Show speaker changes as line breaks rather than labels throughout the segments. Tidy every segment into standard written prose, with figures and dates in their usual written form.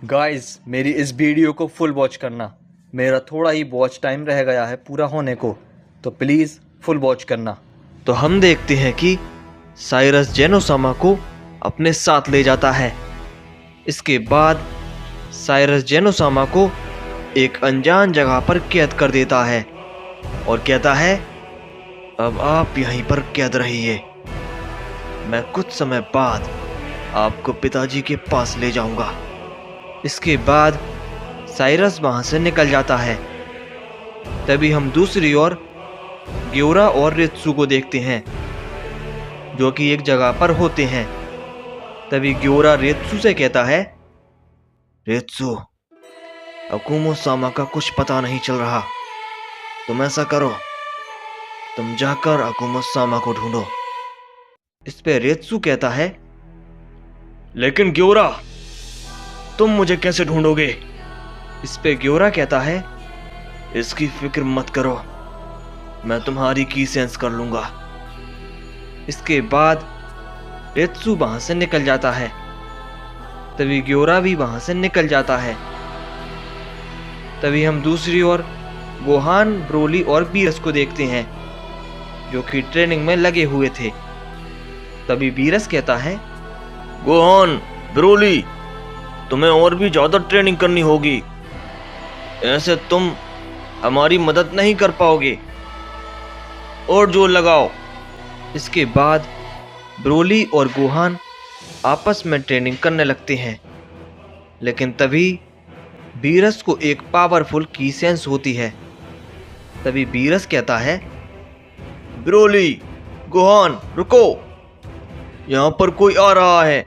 Guys मेरी इस video को फुल वॉच करना। मेरा थोड़ा ही वॉच टाइम रह गया है पूरा होने को, तो प्लीज़ फुल वॉच करना।
तो हम देखते हैं कि साइरस जेनोसामा को अपने साथ ले जाता है। इसके बाद साइरस जेनोसामा को एक अनजान जगह पर कैद कर देता है और कहता है, अब आप यहीं पर कैद रहिए, मैं कुछ समय बाद आपको पिताजी के पास ले जाऊंगा। इसके बाद साइरस वहां से निकल जाता है। तभी हम दूसरी ओर ग्योरा और रित्सु को देखते हैं जो कि एक जगह पर होते हैं। तभी ग्योरा रित्सु से कहता है, रित्सु, अकुमो सामा का कुछ पता नहीं चल रहा, तुम ऐसा करो, तुम जाकर अकुमो सामा को ढूंढो। इस पे रित्सु कहता है, लेकिन ग्योरा, तुम मुझे कैसे ढूंढोगे? इस पे ग्योरा कहता है, इसकी फिक्र मत करो, मैं तुम्हारी की सेंस कर लूंगा। इसके बाद रित्सु वहां से निकल जाता है। तभी ग्योरा भी वहां से निकल जाता है। तभी हम दूसरी ओर गोहान, ब्रोली और बीरस को देखते हैं जो कि ट्रेनिंग में लगे हुए थे। तभी बीरस कहता है, गोहान, ब्रोली, तुम्हें और भी ज्यादा ट्रेनिंग करनी होगी, ऐसे तुम हमारी मदद नहीं कर पाओगे, और जोर लगाओ। इसके बाद ब्रोली और गोहान आपस में ट्रेनिंग करने लगते हैं। लेकिन तभी बीरस को एक पावरफुल की सेंस होती है। तभी बीरस कहता है, ब्रोली, गोहान, रुको, यहां पर कोई आ रहा है।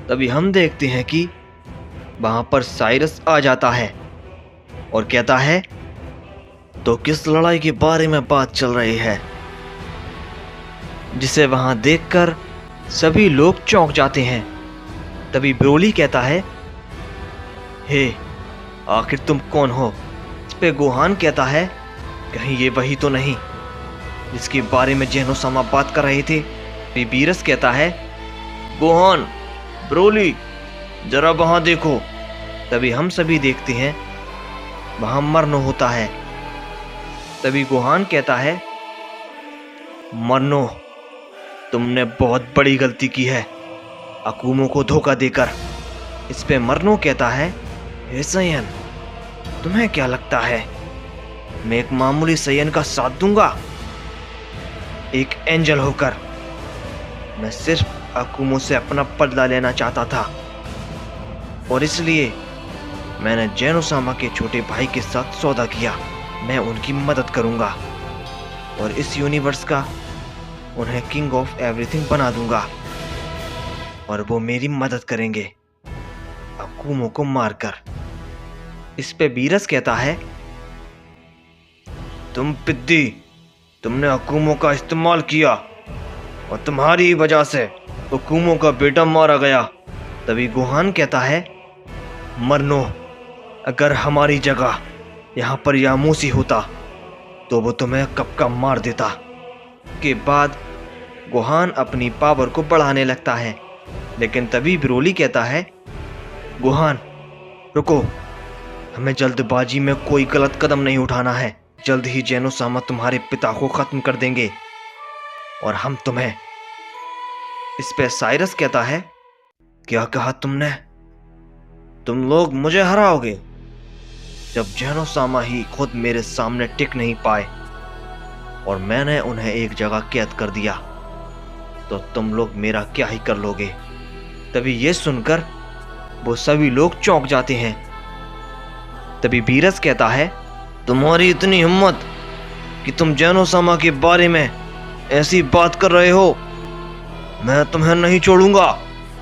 तभी हम देखते हैं कि वहां पर साइरस आ जाता है और कहता है, तो किस लड़ाई के बारे में बात चल रही है? जिसे वहां देखकर सभी लोग चौंक जाते हैं। तभी ब्रोली कहता है, हे, आखिर तुम कौन हो? इस पे गोहान कहता है, कहीं ये वही तो नहीं जिसके बारे में जेनोसामा बात कर रहे थे? तभी बीरस कहता है, गोहान, ब्रोली, जरा वहां देखो। तभी हम सभी देखते हैं, वहां मरनो होता है। तभी गोहान कहता है, मरनो, तुमने बहुत बड़ी गलती की है अकुमो को धोखा देकर। इस पे मरनो कहता है, हे सयन, तुम्हें क्या लगता है मैं एक मामूली सयन का साथ दूंगा? एक एंजल होकर मैं सिर्फ अकुमो से अपना बदला लेना चाहता था, और इसलिए मैंने जेनोसामा के छोटे भाई के साथ सौदा किया। मैं उनकी मदद करूंगा और इस यूनिवर्स का उन्हें किंग ऑफ एवरीथिंग बना दूंगा, और वो मेरी मदद करेंगे अकुमो को मारकर। इस पे बीरस कहता है, तुम पिद्दी, तुमने अकुमो का इस्तेमाल किया और तुम्हारी वजह से अकुमो का बेटा मारा गया। तभी गोहान कहता है, मरनो, अगर हमारी जगह यहाँ पर यामूसी होता तो वो तुम्हें कब का मार देता। के बाद गोहान अपनी पावर को बढ़ाने लगता है। लेकिन तभी ब्रोली कहता है, गोहान, रुको, हमें जल्दबाजी में कोई गलत कदम नहीं उठाना है। जल्द ही जेनोसामा तुम्हारे पिता को खत्म कर देंगे और हम तुम्हें। इस पे साइरस कहता है, क्या कहा तुमने? तुम लोग मुझे हराओगे? जब जेनोसामा ही खुद मेरे सामने टिक नहीं पाए और मैंने उन्हें एक जगह कैद कर दिया, तो तुम लोग मेरा क्या ही कर लोगे? तभी ये सुनकर वो सभी लोग चौंक जाते हैं। तभी बीरस कहता है, तुम्हारी इतनी हिम्मत कि तुम जेनोसामा के बारे में ऐसी बात कर रहे हो, मैं तुम्हें नहीं छोड़ूंगा।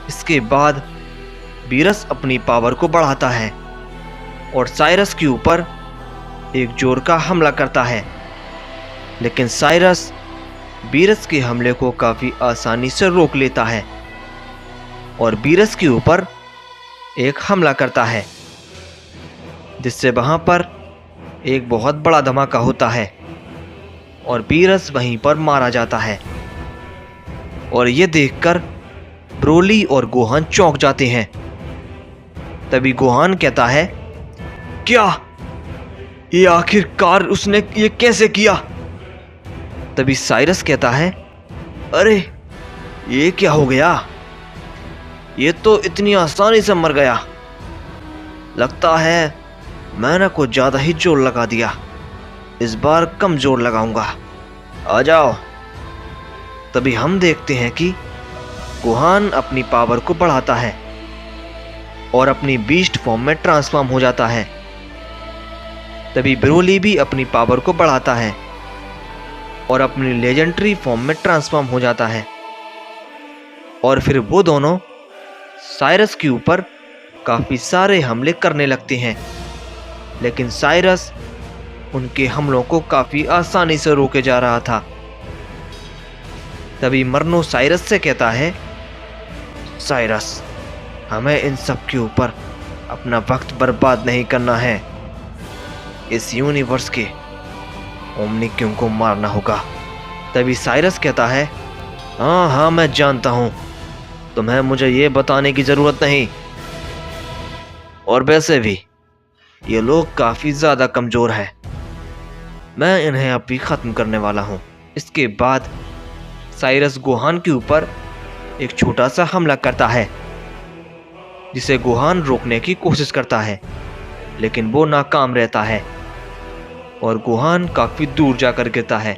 इसके बाद बीरस अपनी पावर को बढ़ाता है और साइरस के ऊपर एक जोर का हमला करता है। लेकिन साइरस बीरस के हमले को काफी आसानी से रोक लेता है और बीरस के ऊपर एक हमला करता है, जिससे वहां पर एक बहुत बड़ा धमाका होता है और बीरस वहीं पर मारा जाता है। और ये देखकर ब्रोली और गोहान चौंक जाते हैं। तभी गोहान कहता है, क्या ये आखिरकार उसने ये कैसे किया? तभी साइरस कहता है, अरे ये क्या हो गया? ये तो इतनी आसानी से मर गया। लगता है मैंने कुछ ज्यादा ही जोर लगा दिया। इस बार कम जोर लगाऊंगा। आ जाओ। तभी हम देखते हैं कि गोहान अपनी पावर को बढ़ाता है और अपनी बीस्ट फॉर्म में ट्रांसफॉर्म हो जाता है। तभी ब्रोली भी अपनी पावर को बढ़ाता है और अपनी लेजेंडरी फॉर्म में ट्रांसफॉर्म हो जाता है। और फिर वो दोनों साइरस के ऊपर काफी सारे हमले करने लगते हैं, लेकिन साइरस उनके हमलों को काफी आसानी से रोके जा रहा था। तभी मरनो साइरस से कहता है, साइरस, हमें इन सब के ऊपर अपना वक्त बर्बाद नहीं करना है। इस यूनिवर्स के ओमनी किंग को मारना होगा। तभी साइरस कहता है, हाँ मैं जानता हूं, तुम्हें मुझे ये बताने की जरूरत नहीं। और वैसे भी ये लोग काफी ज्यादा कमजोर हैं। मैं इन्हें अभी खत्म करने वाला हूं। इसके बाद साइरस गोहान के ऊपर एक छोटा सा हमला करता है, जिसे गोहान रोकने की कोशिश करता है, लेकिन वो नाकाम रहता है और गोहान काफी दूर जाकर गिरता है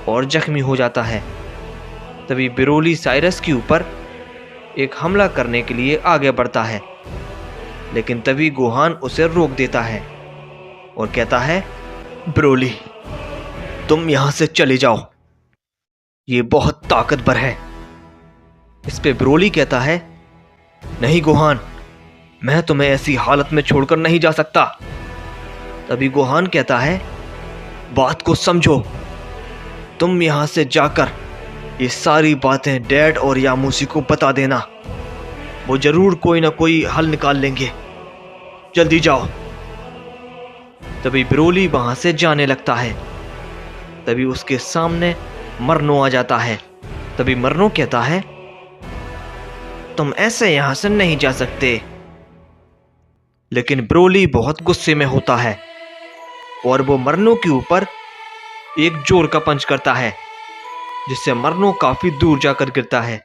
और जख्मी हो जाता है। तभी ब्रोली साइरस के ऊपर एक हमला करने के लिए आगे बढ़ता है, लेकिन तभी गोहान उसे रोक देता है और कहता है, ब्रोली, तुम यहां से चले जाओ, ये बहुत ताकतवर है। इस पे ब्रोली कहता है, नहीं गोहान, मैं तुम्हें ऐसी हालत में छोड़कर नहीं जा सकता। तभी गोहान कहता है, बात को समझो, तुम यहां से जाकर ये सारी बातें डैड और यामूसी को बता देना। वो जरूर कोई ना कोई हल निकाल लेंगे। जल्दी जाओ। तभी ब्रोली वहां से जाने लगता है। तभी उसके सामने मरनो आ जाता है। तभी मरनो कहता है, तुम ऐसे यहां से नहीं जा सकते। लेकिन ब्रोली बहुत गुस्से में होता है और वो मरनो के ऊपर एक जोर का पंच करता है, जिससे मरनो काफी दूर जाकर गिरता है।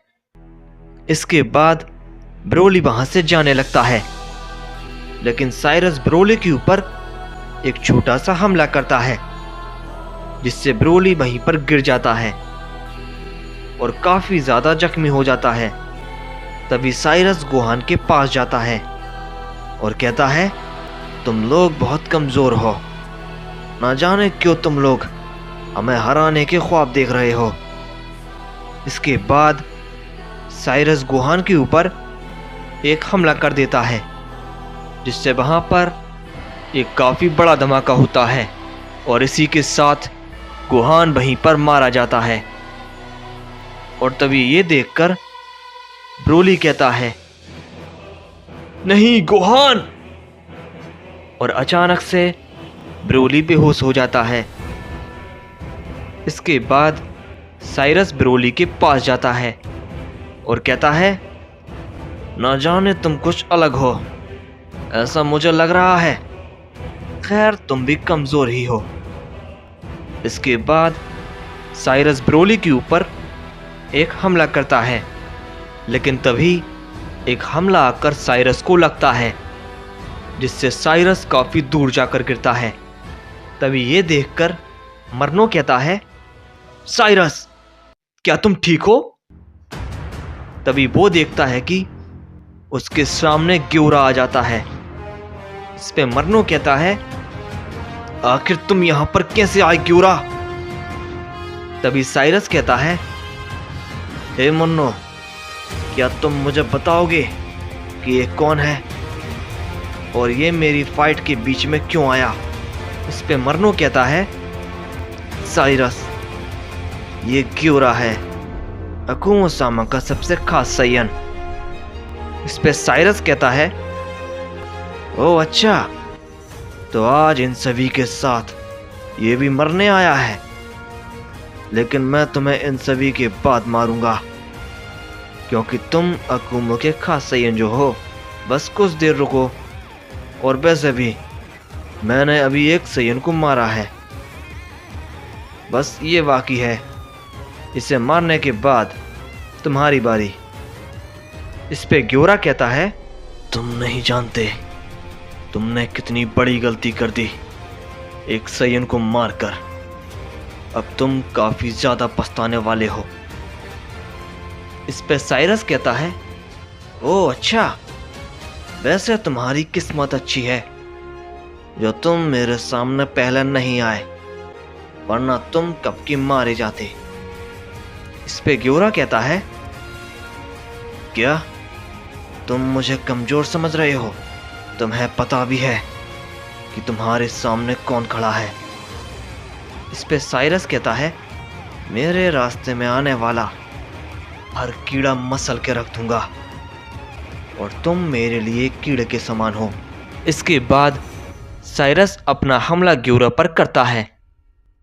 इसके बाद ब्रोली वहां से जाने लगता है, लेकिन साइरस ब्रोली के ऊपर एक छोटा सा हमला करता है, जिससे ब्रोली वहीं पर गिर जाता है और काफी ज्यादा जख्मी हो जाता है। तभी साइरस गोहान के पास जाता है और कहता है, तुम लोग बहुत कमजोर हो। ना जाने क्यों तुम लोग हमें हराने के ख्वाब देख रहे हो। इसके बाद साइरस गोहान के ऊपर एक हमला कर देता है, जिससे वहां पर एक काफी बड़ा धमाका होता है और इसी के साथ गोहान वहीं पर मारा जाता है। और तभी ये देखकर ब्रोली कहता है, नहीं गोहान, और अचानक से ब्रोली बेहोश हो जाता है। इसके बाद साइरस ब्रोली के पास जाता है और कहता है, ना जाने तुम कुछ अलग हो, ऐसा मुझे लग रहा है। खैर तुम भी कमजोर ही हो। इसके बाद साइरस ब्रोली के ऊपर एक हमला करता है, लेकिन तभी एक हमला आकर साइरस को लगता है, जिससे साइरस काफी दूर जाकर गिरता है। तभी ये देखकर मरनो कहता है, साइरस, क्या तुम ठीक हो? तभी वो देखता है कि उसके सामने ग्योरा आ जाता है। इस पे मरनो कहता है, आखिर तुम यहां पर कैसे आए ग्योरा? तभी साइरस कहता है, हे मन्नो, क्या तुम मुझे बताओगे कि ये कौन है और ये मेरी फाइट के बीच में क्यों आया? इस पे मरनो कहता है, साइरस, ये ग्योरा है, अकुमो सामा का सबसे खास सैयन। इस पे साइरस कहता है, ओ अच्छा, तो आज इन सभी के साथ ये भी मरने आया है, लेकिन मैं तुम्हें इन सभी के बाद मारूंगा, क्योंकि तुम अकुमो के खास सैयन जो हो। बस कुछ देर रुको। और वैसे भी मैंने अभी एक सयन को मारा है, बस ये बाकी है। इसे मारने के बाद तुम्हारी बारी। इस पे ग्योरा कहता है, तुम नहीं जानते तुमने कितनी बड़ी गलती कर दी एक सयन को मारकर। अब तुम काफी ज्यादा पछताने वाले हो। इस पे साइरस कहता है, ओह अच्छा, वैसे तुम्हारी किस्मत अच्छी है जो तुम मेरे सामने पहले नहीं आए, वरना तुम कब की मारे जाते। इस पे ग्योरा कहता है, क्या तुम मुझे कमजोर समझ रहे हो? तुम्हें पता भी है कि तुम्हारे सामने कौन खड़ा है। इस पे साइरस कहता है, मेरे रास्ते में आने वाला हर कीड़ा मसल के रख दूंगा और तुम मेरे लिए कीड़े के समान हो। इसके बाद साइरस अपना हमला ग्योरा पर करता है,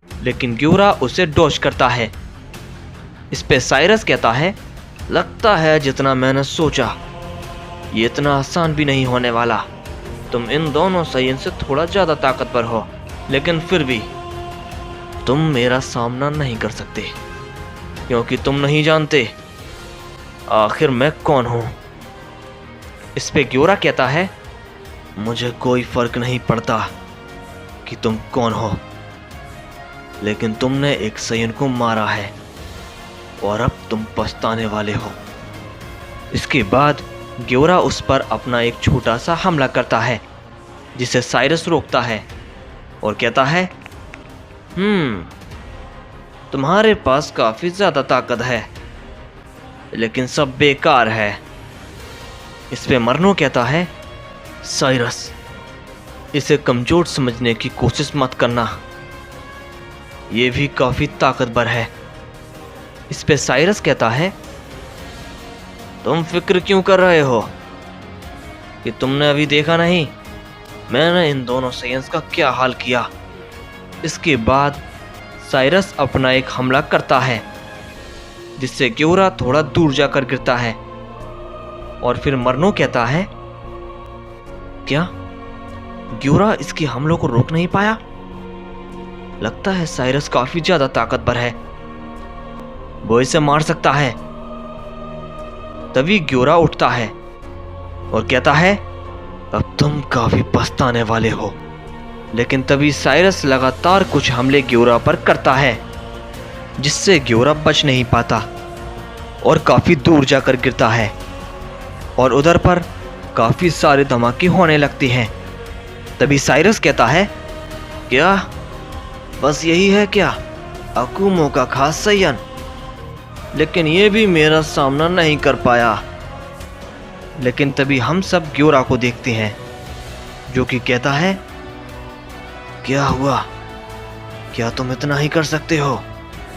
लेकिन ग्योरा उसे डॉज करता है। इस पे साइरस कहता है, लगता है जितना मैंने सोचा ये इतना आसान भी नहीं होने वाला। तुम इन दोनों सयन से थोड़ा ज्यादा ताकतवर हो, लेकिन फिर भी तुम मेरा सामना नहीं कर सकते, क्योंकि तुम नहीं जानते आखिर मैं कौन हूं। इस पे ग्योरा कहता है, मुझे कोई फर्क नहीं पड़ता कि तुम कौन हो, लेकिन तुमने एक सयन को मारा है और अब तुम पछताने वाले हो। इसके बाद ग्योरा उस पर अपना एक छोटा सा हमला करता है, जिसे साइरस रोकता है और कहता है, तुम्हारे पास काफी ज्यादा ताकत है, लेकिन सब बेकार है। इस पे मरनो कहता है, साइरस, इसे कमजोर समझने की कोशिश मत करना, ये भी काफी ताकतवर है। इस पे साइरस कहता है, तुम फिक्र क्यों कर रहे हो कि तुमने अभी देखा नहीं मैंने इन दोनों सयंस का क्या हाल किया। इसके बाद साइरस अपना एक हमला करता है, जिससे ग्योरा थोड़ा दूर जाकर गिरता है। और फिर मरनो कहता है, क्या ग्योरा इसके हमलों को रोक नहीं पाया? लगता है साइरस काफी ज्यादा ताकतवर है, वो इसे मार सकता है। तभी ग्योरा उठता है और कहता है, अब तुम काफी पछताने वाले हो। लेकिन तभी साइरस लगातार कुछ हमले ग्योरा पर करता है, जिससे ग्योरा बच नहीं पाता और काफी दूर जाकर गिरता है। और उधर पर काफी सारे धमाके होने लगते हैं। तभी साइरस कहता है, क्या बस यही है क्या अकुमो का खास सयन? लेकिन ये भी मेरा सामना नहीं कर पाया। लेकिन तभी हम सब ग्योरा को देखते हैं, जो कि कहता है, क्या हुआ, क्या तुम इतना ही कर सकते हो?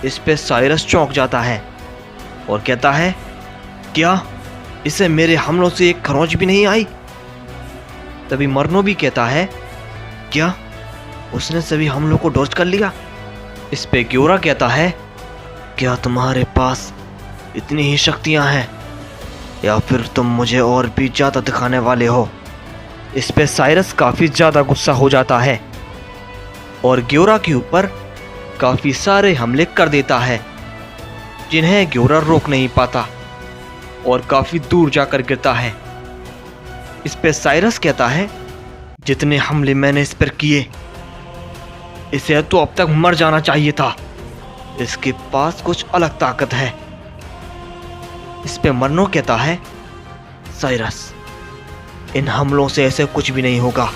इस पे साइरस चौंक जाता है और कहता है, क्या इसे मेरे हमलों से एक खरोंच भी नहीं आई? तभी मरनो भी कहता है, क्या उसने सभी हमलों को डॉज कर लिया? इस पे ग्योरा कहता है, क्या तुम्हारे पास इतनी ही शक्तियां हैं या फिर तुम मुझे और भी ज्यादा दिखाने वाले हो? इस पे साइरस काफी ज्यादा गुस्सा हो जाता है और ग्योरा के ऊपर काफी सारे हमले कर देता है, जिन्हें ग्योरा रोक नहीं पाता और काफी दूर जाकर गिरता है। इस पे साइरस कहता है, जितने हमले मैंने इस पर किए, इसे तो अब तक मर जाना चाहिए था, इसके पास कुछ अलग ताकत है। इस पे मरनो कहता है, साइरस, इन हमलों से ऐसे कुछ भी नहीं होगा,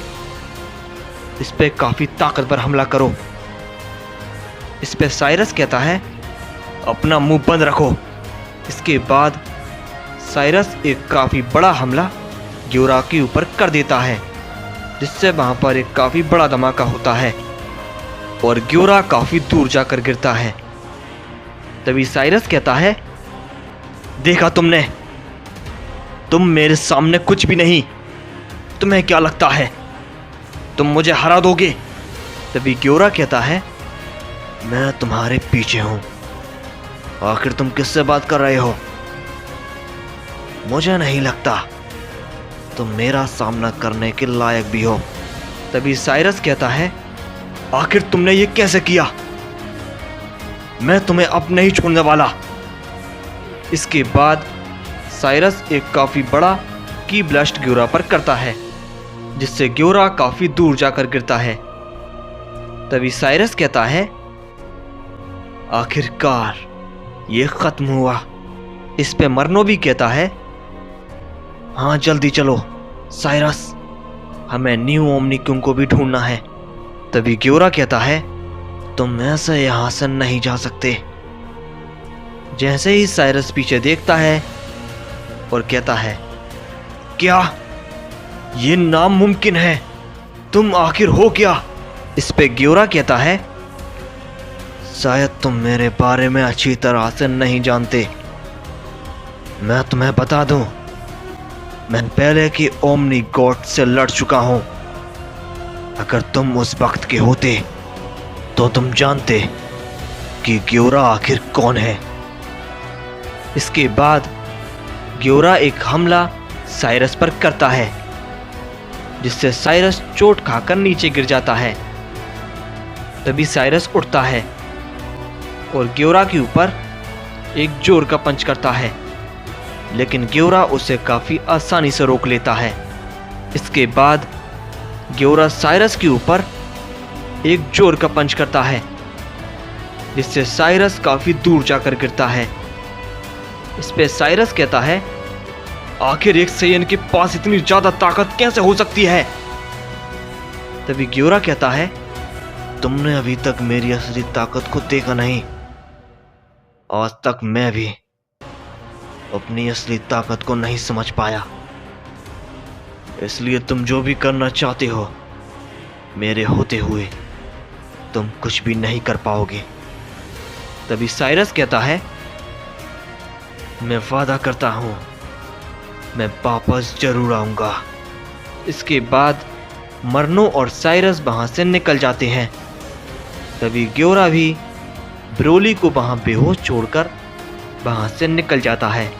इस पे काफी ताकतवर हमला करो। इस पे साइरस कहता है, अपना मुंह बंद रखो। इसके बाद साइरस एक काफी बड़ा हमला ग्योरा के ऊपर कर देता है, जिससे वहां पर एक काफी बड़ा धमाका होता है और ग्योरा काफी दूर जाकर गिरता है। तभी साइरस कहता है, देखा तुमने, तुम मेरे सामने कुछ भी नहीं। तुम्हें क्या लगता है तुम मुझे हरा दोगे? तभी ग्योरा कहता है, मैं तुम्हारे पीछे हूं, आखिर तुम किससे बात कर रहे हो? मुझे नहीं लगता तुम मेरा सामना करने के लायक भी हो। तभी साइरस कहता है, आखिर तुमने ये कैसे किया? मैं तुम्हें अब नहीं छोड़ने वाला। इसके बाद साइरस एक काफी बड़ा की ब्लास्ट ग्योरा पर करता है, जिससे ग्योरा काफी दूर जाकर गिरता है। तभी साइरस कहता है, आखिरकार ये खत्म हुआ। इस पे मरनो भी कहता है, हाँ जल्दी चलो साइरस, हमें न्यू ओमनी किंग को भी ढूंढना है। तभी ग्योरा कहता है, तुम ऐसे यहां से नहीं जा सकते। जैसे ही साइरस पीछे देखता है और कहता है, क्या ये नामुमकिन है? तुम आखिर हो क्या? इस पे ग्योरा कहता है, शायद तुम मेरे बारे में अच्छी तरह से नहीं जानते। मैं तुम्हें बता दूं, मैं पहले की ओमनी गॉड से लड़ चुका हूं। अगर तुम उस वक्त के होते तो तुम जानते कि ग्योरा आखिर कौन है। इसके बाद ग्योरा एक हमला साइरस पर करता है, जिससे साइरस चोट खाकर नीचे गिर जाता है। तभी साइरस उठता है और ग्योरा के ऊपर एक जोर का पंच करता है, लेकिन ग्योरा उसे काफी आसानी से रोक लेता है। इसके बाद ग्योरा साइरस के ऊपर एक जोर का पंच करता है, जिससे साइरस काफी दूर जाकर गिरता है। इस पे साइरस कहता है, आखिर एक सैयन के पास इतनी ज्यादा ताकत कैसे हो सकती है? तभी ग्योरा कहता है, तुमने अभी तक मेरी असली ताकत को देखा नहीं। आज तक मैं भी अपनी असली ताकत को नहीं समझ पाया, इसलिए तुम जो भी करना चाहते हो मेरे होते हुए तुम कुछ भी नहीं कर पाओगे। तभी साइरस कहता है, मैं वादा करता हूं मैं वापस जरूर आऊंगा। इसके बाद मरनो और साइरस वहां से निकल जाते हैं। तभी ग्योरा भी ब्रोली को वहां बेहोश छोड़कर वहां से निकल जाता है।